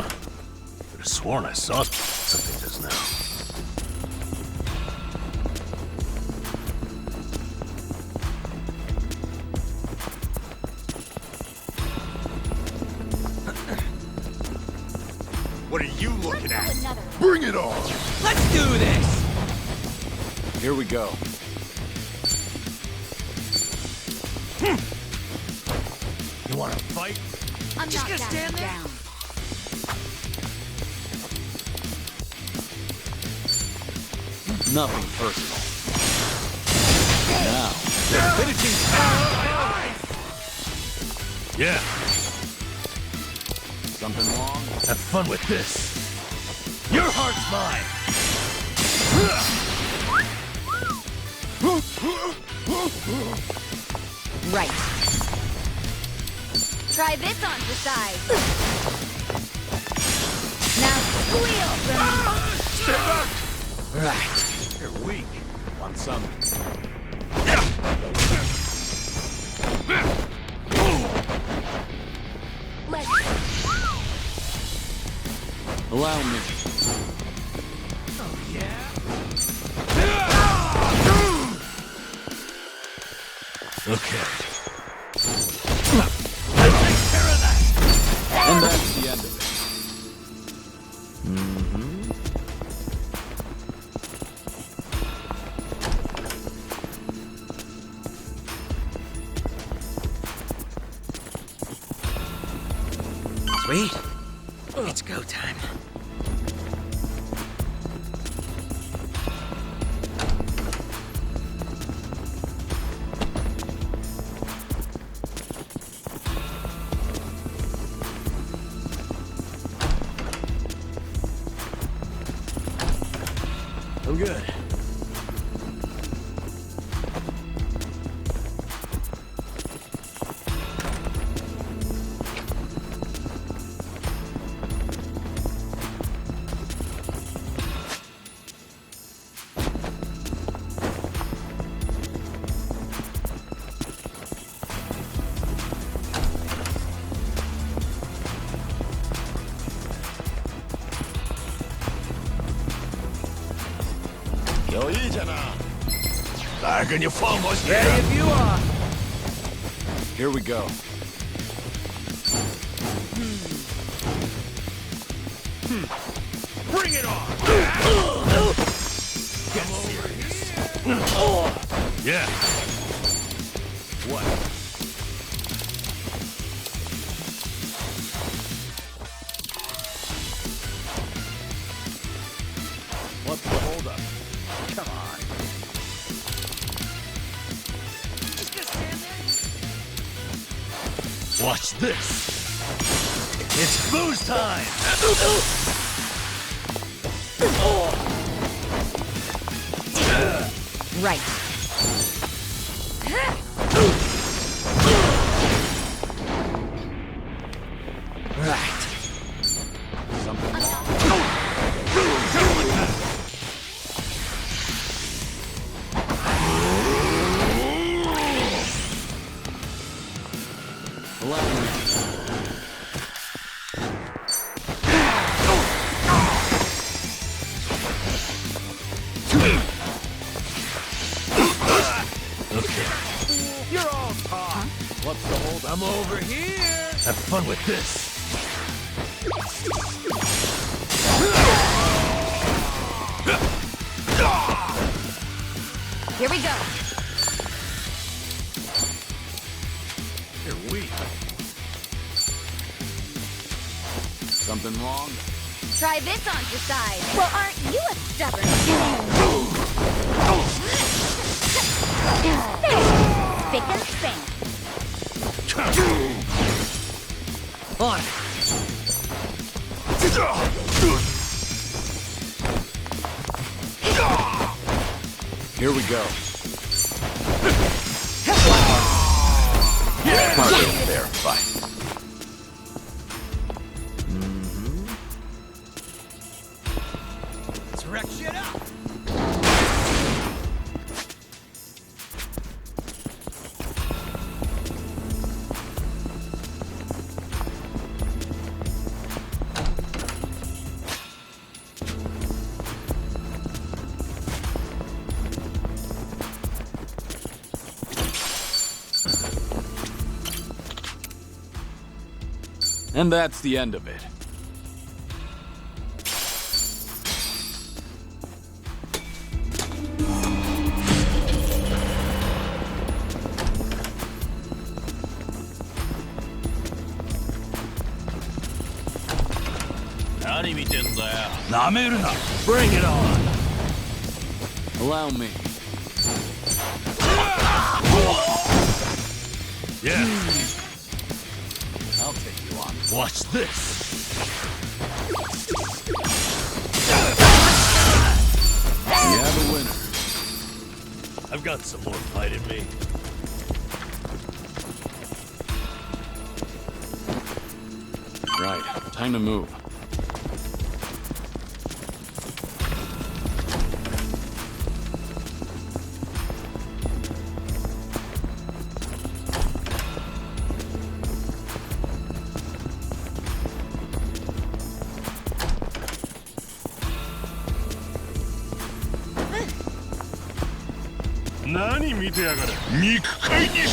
Could have sworn I saw something just now. What are you looking at? Bring it on! Let's do this! Here we go. You wanna fight? I'm Just not gonna stand there? down. Nothing personal. Now, Finishing. Yeah, something wrong? have fun with this. Your heart's mine! Right. Try this on for size. Now squeal for me. Right. You're weak. Want some? Let's Allow me. Okay. And that's the end of it. Sweet. It's go time. I'm good. Ready if you are. Here we go. Bring it on! Get serious. Yeah. What? What's the holdup? Come on. Just gonna stand there? Watch this. It's booze time! right. Right. Something wrong? Allow me. Okay, You're all caught. What's the holdup? I'm over here. have fun with this. Here we go. You're weak. Something wrong? Try this on for size. Well, aren't you a stubborn? Thick and span. On. Here we go. Mark there. Bye. Let's wreck shit up. And that's the end of it. Bring it on. Allow me. Yeah. I'll take you on. Watch this. We have a winner. I've got some more fight in me. Right. Time to move.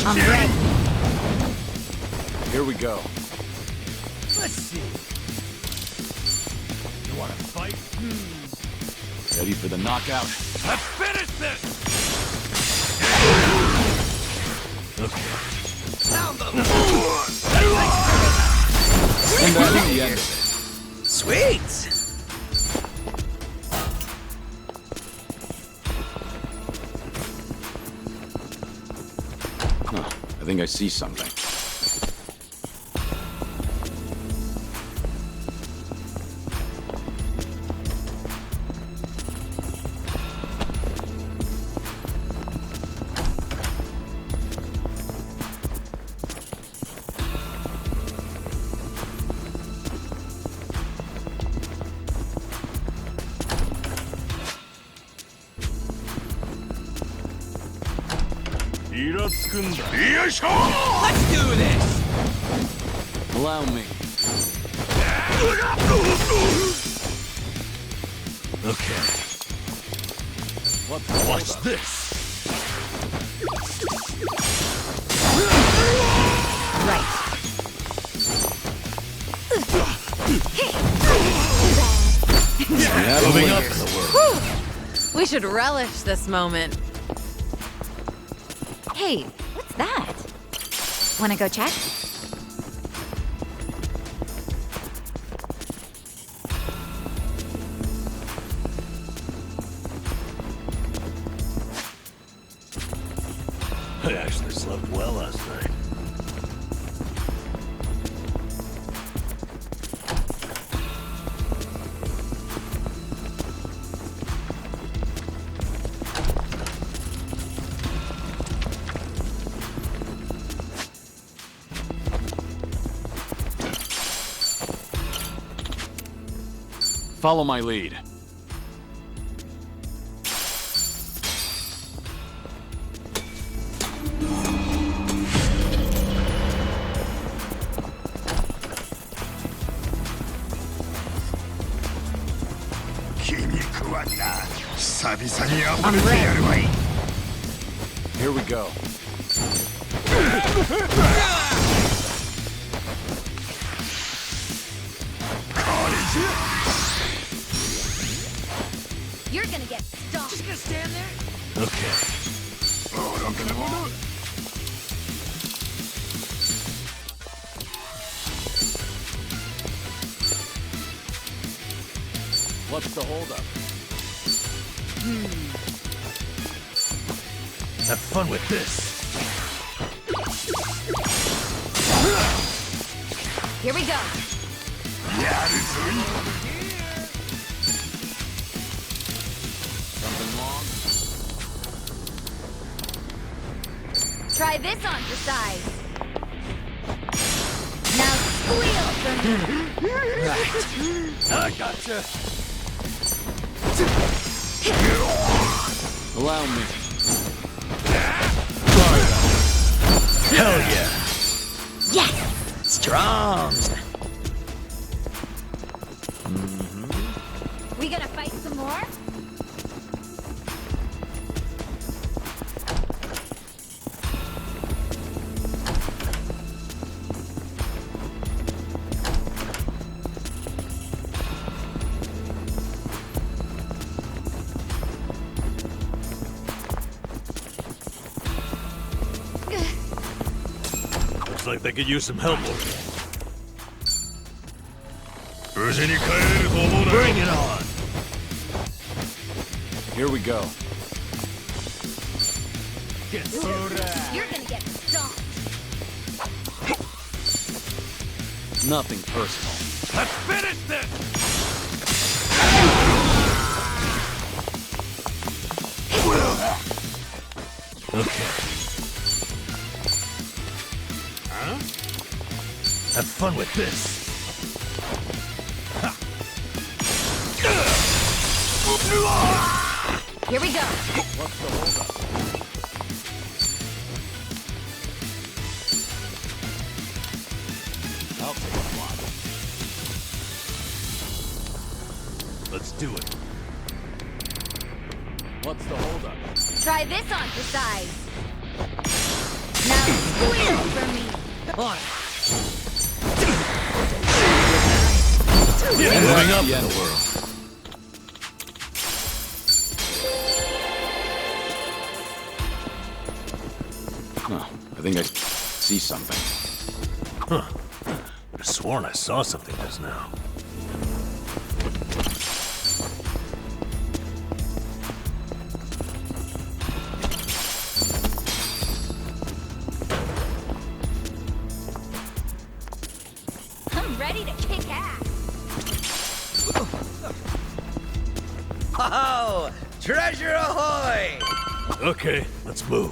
I'm ready. Here we go. Let's see. You want to fight? Ready for the knockout? Let's finish this! Okay. And that's the end of it. Sweet. Huh. I think I see something. Let's do this. Allow me. Okay. What the Watch this. Right. We have a Moving winner. up in the world. We should relish this moment. Hey, what's that? Wanna go check? I actually slept well last night. Follow my lead. I'm ready. Here we go. You're gonna get stomped. Just gonna stand there? Okay. Something wrong? What's the holdup? Have fun with this. Here we go. Something wrong? Try this on for size. Now squeal for me. I gotcha. Allow me. Hell yeah. Yes! Strong. We gonna fight some more? like they could use some help over there. Bring it on! Here we go. You're gonna get stomped. Nothing personal. Let's finish this! Okay. Huh? Have fun with this. Here we go. What's the holdup? I'll take a block. Let's do it. What's the holdup? Try this on for size. Now squeal for me. On. Moving up the in end. the world. Oh, I think I see something. Huh. I've sworn I saw something just now. I'm ready to kick ass. Oh, treasure ahoy! Okay, let's move.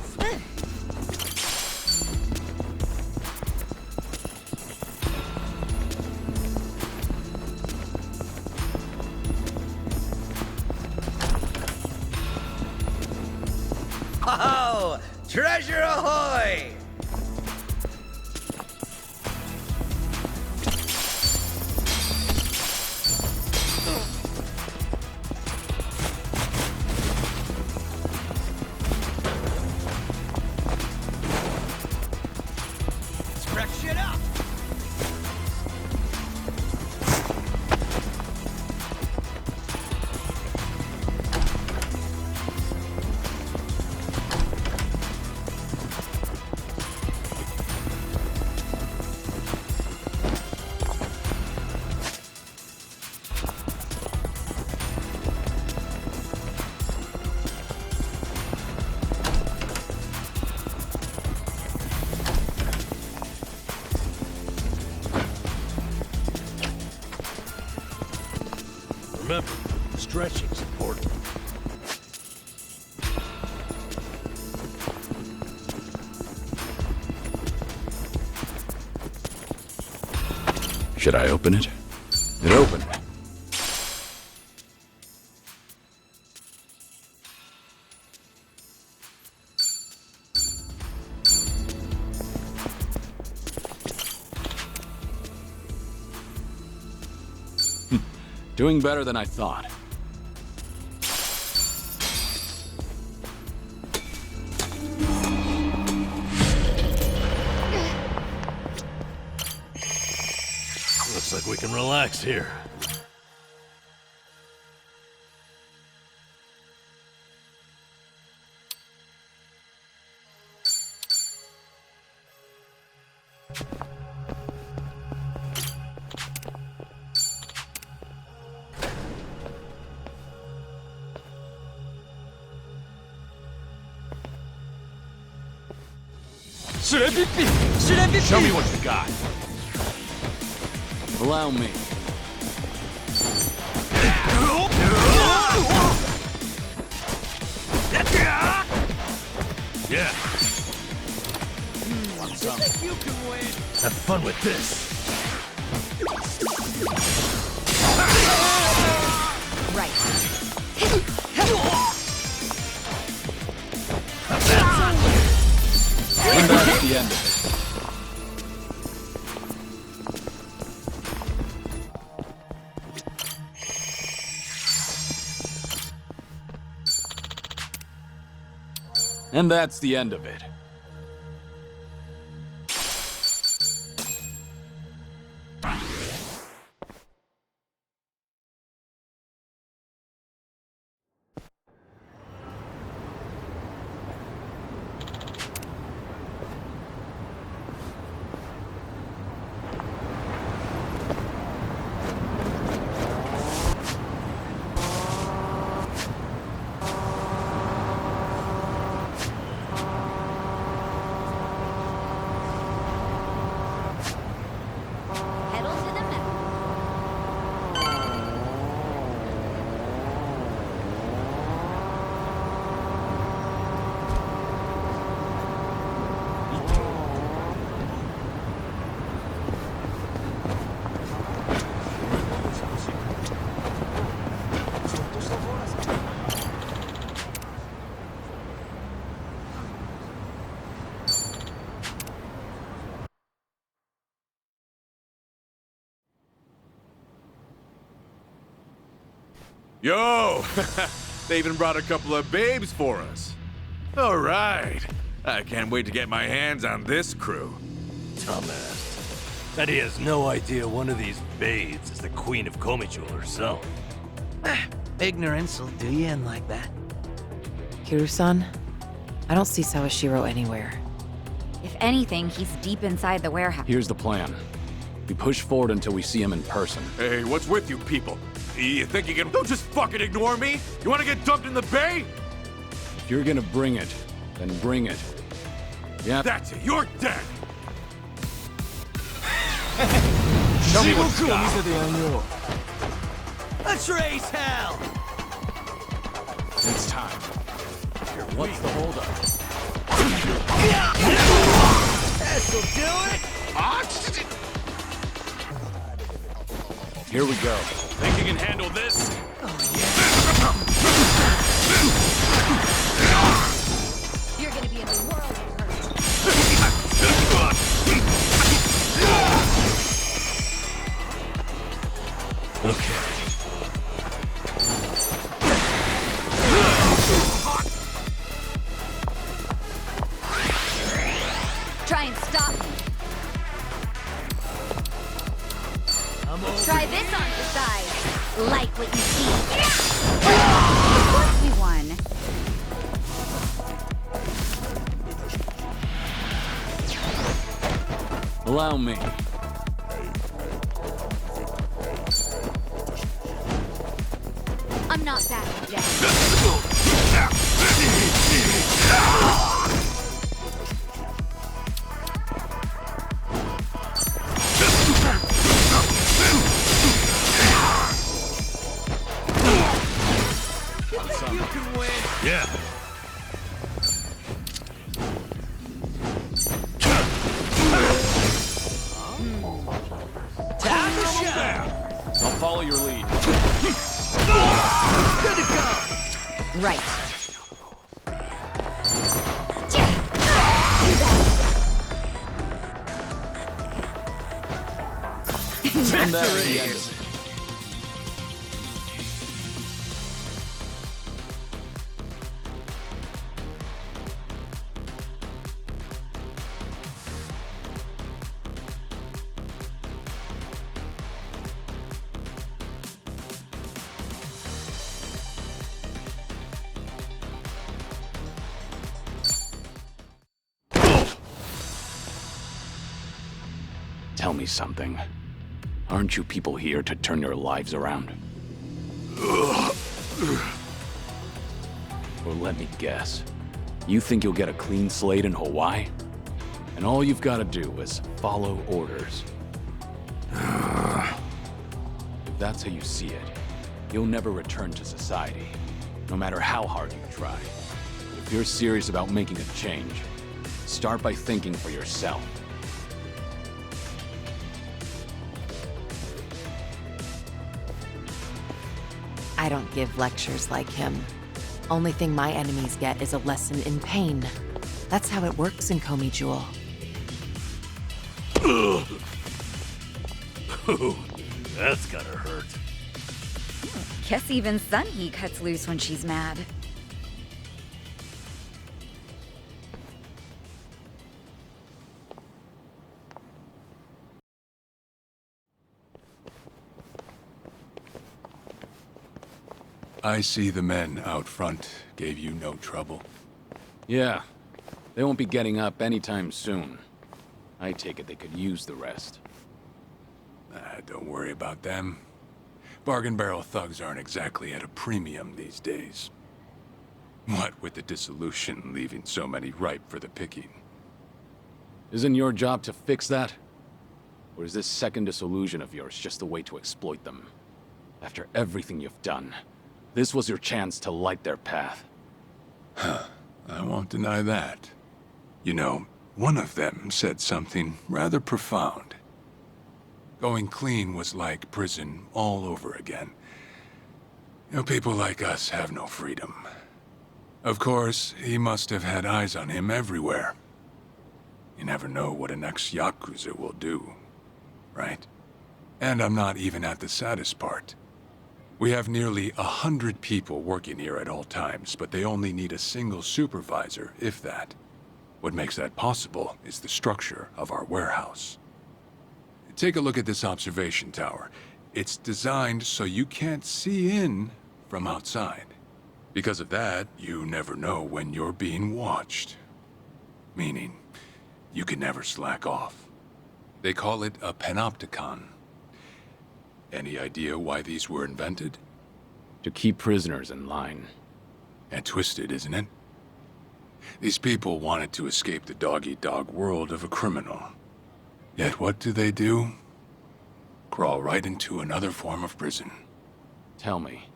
Oh, treasure ahoy! Let's wreck shit up! Remember, stretching's important. Should I open it? It opened. Doing better than I thought. Looks like we can relax here. Show me what you got. Allow me. Yeah, Want some? You can win. have fun with this. Right. And that's the end of it. And that's the end of it. Yo! They even brought a couple of babes for us. All right. I can't wait to get my hands on this crew. Dumbass. Bet he has no idea one of these babes is the Queen of Komijul herself. Ignorance will do you in like that. Kiryu-san, I don't see Sawashiro anywhere. If anything, he's deep inside the warehouse. Here's the plan. We push forward until we see him in person. Hey, what's with you people? You think you can... Don't just fucking ignore me? You wanna get dumped in the bay? If you're gonna bring it, then bring it. Yeah. That's it, you're dead! Show me what's got. Let's raise hell! It's time. What's the holdup? This'll do it! Here we go. Think you can handle this? You're gonna be in a world of hurt. Okay. Try and stop me. Try this on for size. Like what you see. Of course we won. Allow me. I'm not backing down. You can win. Yeah. Time to shine. I'll follow your lead. Good to go. Right. And that's the end of it. Tell me something. Aren't you people here to turn your lives around? Or let me guess. You think you'll get a clean slate in Hawaii? And all you've got to do is follow orders. If that's how you see it, you'll never return to society, no matter how hard you try. If you're serious about making a change, start by thinking for yourself. I don't give lectures like him. Only thing my enemies get is a lesson in pain. That's how it works in Komijul. That's gotta hurt. Guess even Sunhee cuts loose when she's mad. I see the men out front gave you no trouble. Yeah, they won't be getting up anytime soon. I take it they could use the rest. Don't worry about them. Bargain barrel thugs aren't exactly at a premium these days. What with the dissolution leaving so many ripe for the picking. Isn't your job to fix that? Or is this second disillusion of yours just a way to exploit them? After everything you've done, this was your chance to light their path. I won't deny that. You know, one of them said something rather profound. Going clean was like prison all over again. You know, people like us have no freedom. Of course, he must have had eyes on him everywhere. You never know what an ex-Yakuza will do, right? And I'm not even at the saddest part. We have nearly 100 people working here at all times, but they only need a single supervisor, if that. What makes that possible is the structure of our warehouse. Take a look at this observation tower. It's designed so you can't see in from outside. Because of that, you never know when you're being watched. Meaning, you can never slack off. They call it a panopticon. Any idea why these were invented? To keep prisoners in line. And twisted, isn't it? These people wanted to escape the dog-eat-dog world of a criminal. Yet what do? Crawl right into another form of prison. Tell me,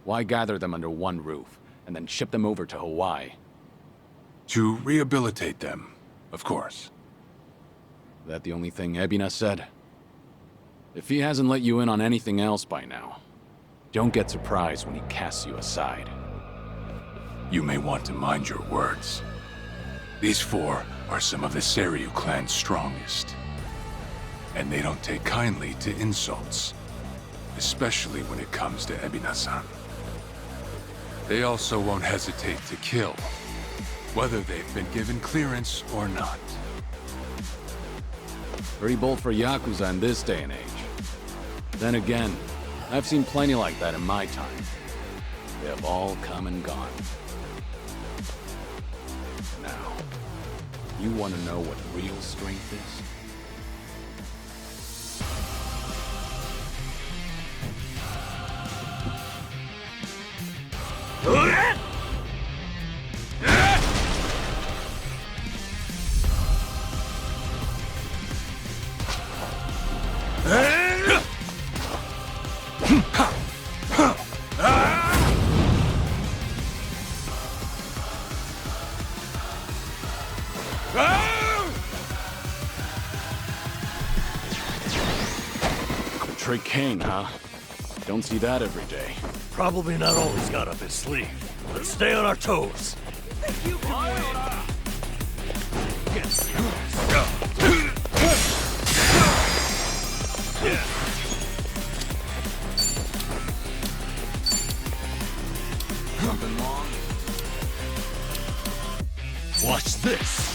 why gather them under one roof, and then ship them over to Hawaii? To rehabilitate them, of course. That the only thing Ebina said? If he hasn't let you in on anything else by now, don't get surprised when he casts you aside. You may want to mind your words. These four are some of the Seiryu clan's strongest. And they don't take kindly to insults, especially when it comes to Ebina-san. They also won't hesitate to kill, whether they've been given clearance or not. Pretty bold for Yakuza in this day and age. Then again, I've seen plenty like that in my time. They have all come and gone. Now, you want to know what real strength is? Trey Kane, huh? Don't see that every day. Probably not all he's got up his sleeve. Let's stay on our toes. Something wrong? Watch this.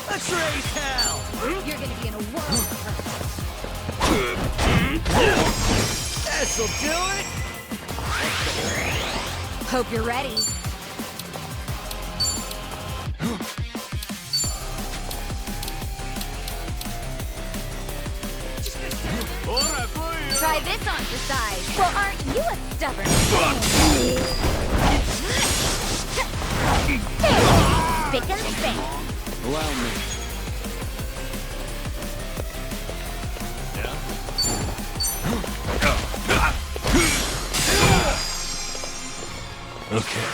Let's raise hell! You're gonna be in a world of hurt. This'll do it! Hope you're ready. Try this on for size. Well, aren't you a stubborn Spick and span. Allow me. Okay.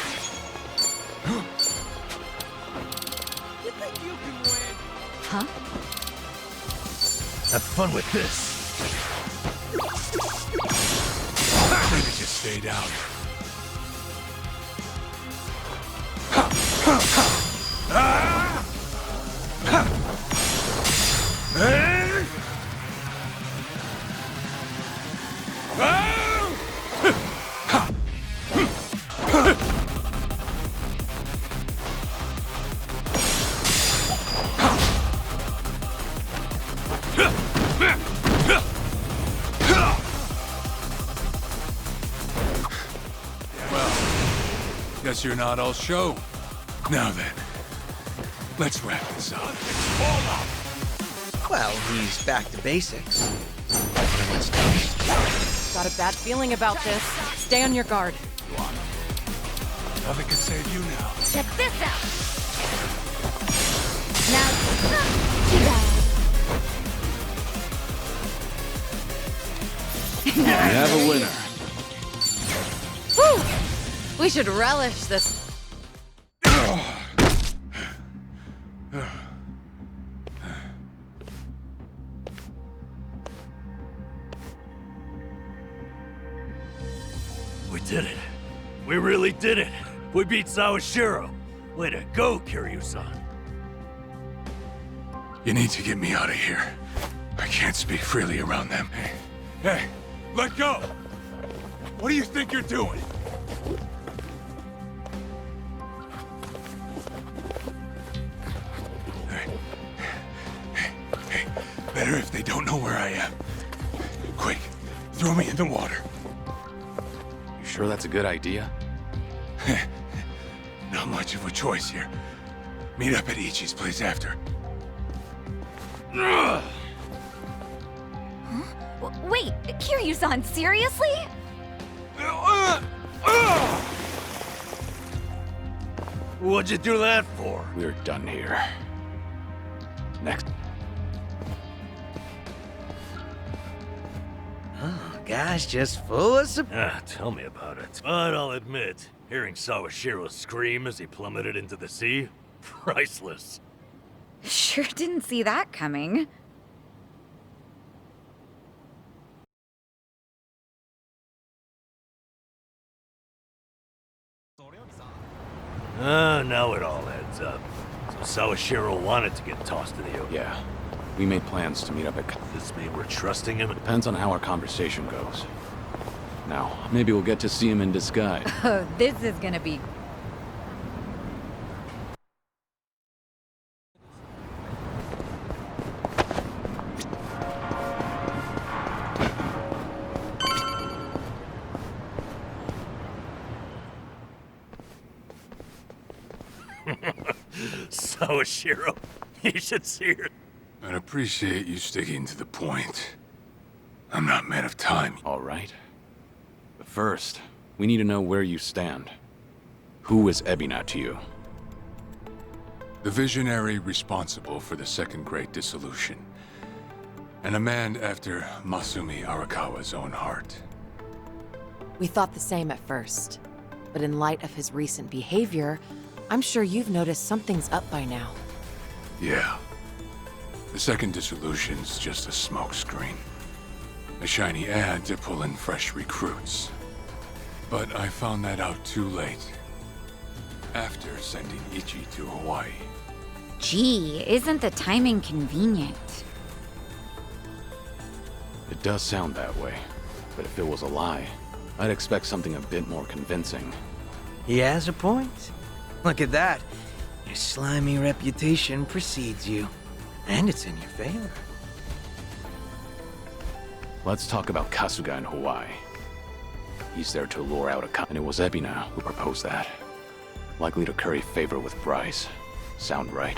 Huh? Have fun with this. Maybe just stay down. Guess you're not all show. Now then, let's wrap this up. Well, he's back to basics. Everyone's toast. Got a bad feeling about this. Stay on your guard. Nothing can save you now. Check this out. Now, too bad. We have a winner. Whew! We should relish this. We did it. We really did it. We beat Sawashiro. Way to go, Kiryu-san. You need to get me out of here. I can't speak freely around them. Hey, let go! What do you think you're doing? Hey, better if they don't know where I am. Quick, throw me in the water. You sure that's a good idea? Not much of a choice here. Meet up at Ichi's place after. Wait, Kiryu-san, seriously? What'd you do that for? We're done here. Next. Guy's just full of surprise. Tell me about it. But I'll admit, hearing Sawashiro scream as he plummeted into the sea, priceless. Sure didn't see that coming. Now it all adds up. So Sawashiro wanted to get tossed to the ocean. Yeah. We made plans to meet up at... This mean we're trusting him? Depends on how our conversation goes. Now, maybe we'll get to see him in disguise. Oh, this is gonna be... Sawashiro, you should see her. I'd appreciate you sticking to the point. I'm not man of time. All right. But first, we need to know where you stand. Who is Ebina to you? The visionary responsible for the Second Great Dissolution. And a man after Masumi Arakawa's own heart. We thought the same at first. But in light of his recent behavior, I'm sure you've noticed something's up by now. Yeah. The Second Dissolution's just a smokescreen. A shiny ad to pull in fresh recruits. But I found that out too late. After sending Ichi to Hawaii. Gee, isn't the timing convenient? It does sound that way. But if it was a lie, I'd expect something a bit more convincing. He has a point. Look at that. Your slimy reputation precedes you. And it's in your favor. Let's talk about Kasuga in Hawaii. He's there to lure out and it was Ebina who proposed that. Likely to curry favor with Bryce. Sound right?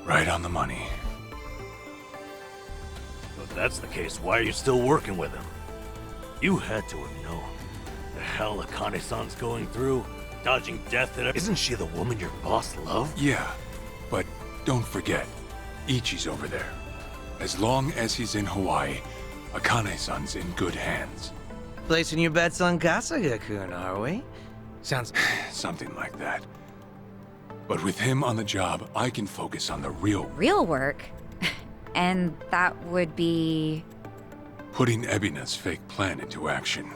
Right on the money. If that's the case, why are you still working with him? You had to have known. The hell Akane-san's going through, dodging death at... Isn't she the woman your boss loved? Yeah, but don't forget, Ichi's over there. As long as he's in Hawaii, Akane-san's in good hands. Placing your bets on Kasuga-kun, are we? Sounds... Something like that. But with him on the job, I can focus on the real... Real work? And that would be... Putting Ebina's fake plan into action.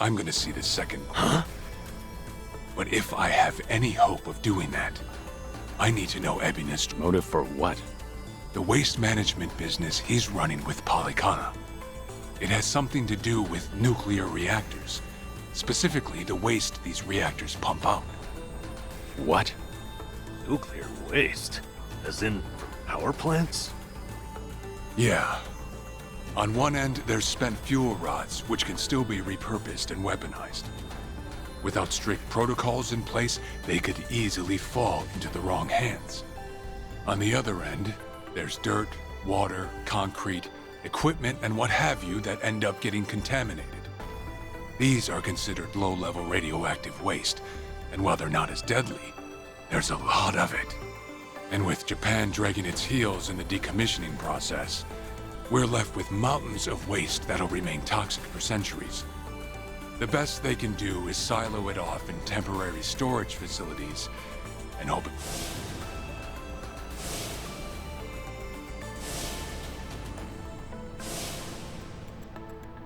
I'm gonna see the second... Huh? But if I have any hope of doing that, I need to know Ebina's... Motive for what? The waste management business he's running with Polycana. It has something to do with nuclear reactors. Specifically, the waste these reactors pump out. What? Nuclear waste? As in, from power plants? Yeah. On one end, there's spent fuel rods, which can still be repurposed and weaponized. Without strict protocols in place, they could easily fall into the wrong hands. On the other end, there's dirt, water, concrete, equipment, and what have you that end up getting contaminated. These are considered low-level radioactive waste, and while they're not as deadly, there's a lot of it. And with Japan dragging its heels in the decommissioning process, we're left with mountains of waste that'll remain toxic for centuries. The best they can do is silo it off in temporary storage facilities and hope...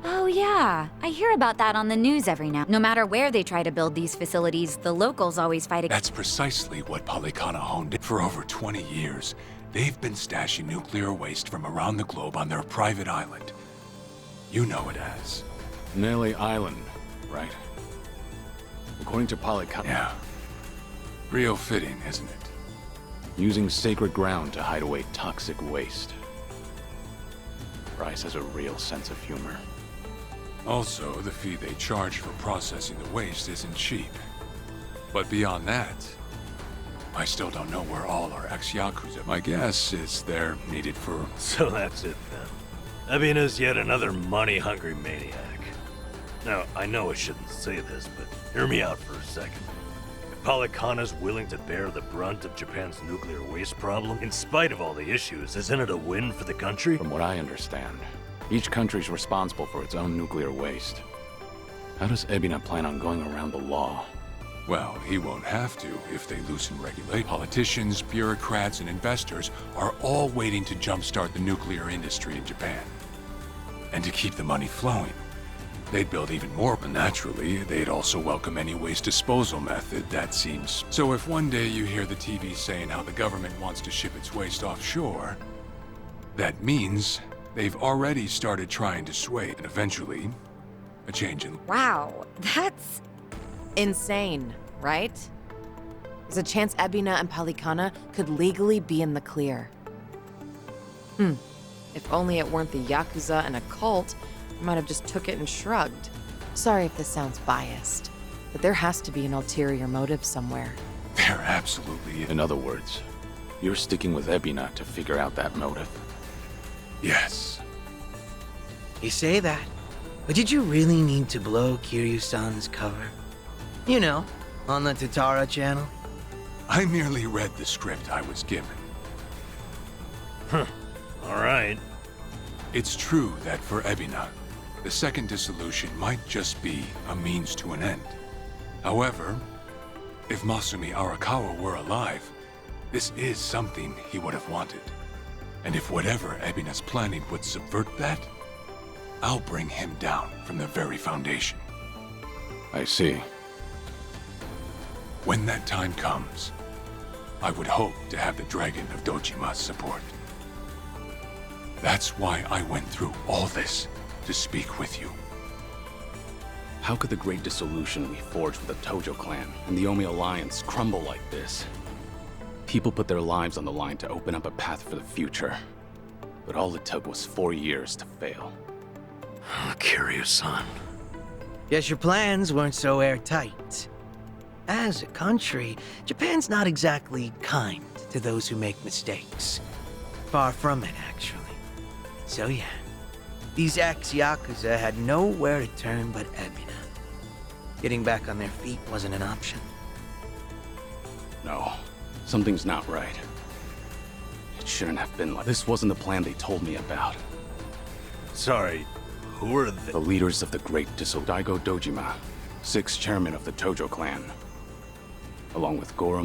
Oh yeah. I hear about that on the news every now. No matter where they try to build these facilities, the locals always fight against. That's precisely what Polycana honed in. For over 20 years, they've been stashing nuclear waste from around the globe on their private island. You know it as. Nelly Island, right? According to Polycana, Yeah. Real fitting, isn't it? using sacred ground to hide away toxic waste. Bryce has a real sense of humor. Also, the fee they charge for processing the waste isn't cheap. But beyond that, I still don't know where all our ex-Yakuza. My guess is they're needed for... So that's it then. Ebina's yet another money-hungry maniac. Now, I know I shouldn't say this, but hear me out for a second. If Polycana's willing to bear the brunt of Japan's nuclear waste problem, in spite of all the issues, isn't it a win for the country? From what I understand, each country's responsible for its own nuclear waste. How does Ebina plan on going around the law? Well, he won't have to if they loosen regulation. Politicians, bureaucrats, and investors are all waiting to jumpstart the nuclear industry in Japan. And to keep the money flowing, they'd build even more, but naturally, they'd also welcome any waste disposal method that seems... So if one day you hear the TV saying how the government wants to ship its waste offshore, that means they've already started trying to sway, and eventually, a change in... Wow, that's insane, right? There's a chance Ebina and Polycana could legally be in the clear. If only it weren't the Yakuza and a cult, I might have just took it and shrugged. Sorry if this sounds biased, but there has to be an ulterior motive somewhere. There absolutely is. In other words, you're sticking with Ebina to figure out that motive. Yes. You say that, but did you really need to blow Kiryu-san's cover? You know, on the Tatara channel? I merely read the script I was given. All right. It's true that for Ebina, the second dissolution might just be a means to an end. However, if Masumi Arakawa were alive, this is something he would have wanted. And if whatever Ebina's planning would subvert that, I'll bring him down from the very foundation. I see. When that time comes, I would hope to have the Dragon of Dojima's support. That's why I went through all this, to speak with you. How could the great dissolution we forged with the Tojo clan and the Omi Alliance crumble like this? People put their lives on the line to open up a path for the future. But all it took was 4 years to fail. Kiryu-san. Guess your plans weren't so airtight. As a country, Japan's not exactly kind to those who make mistakes. Far from it, actually. So yeah, these ex-Yakuza had nowhere to turn but Ebina. Getting back on their feet wasn't an option. No, something's not right. It shouldn't have been like this. Wasn't the plan they told me about. Sorry, who are they? The leaders of the great Daigo Dojima, 6th chairman of the Tojo clan, along with Goro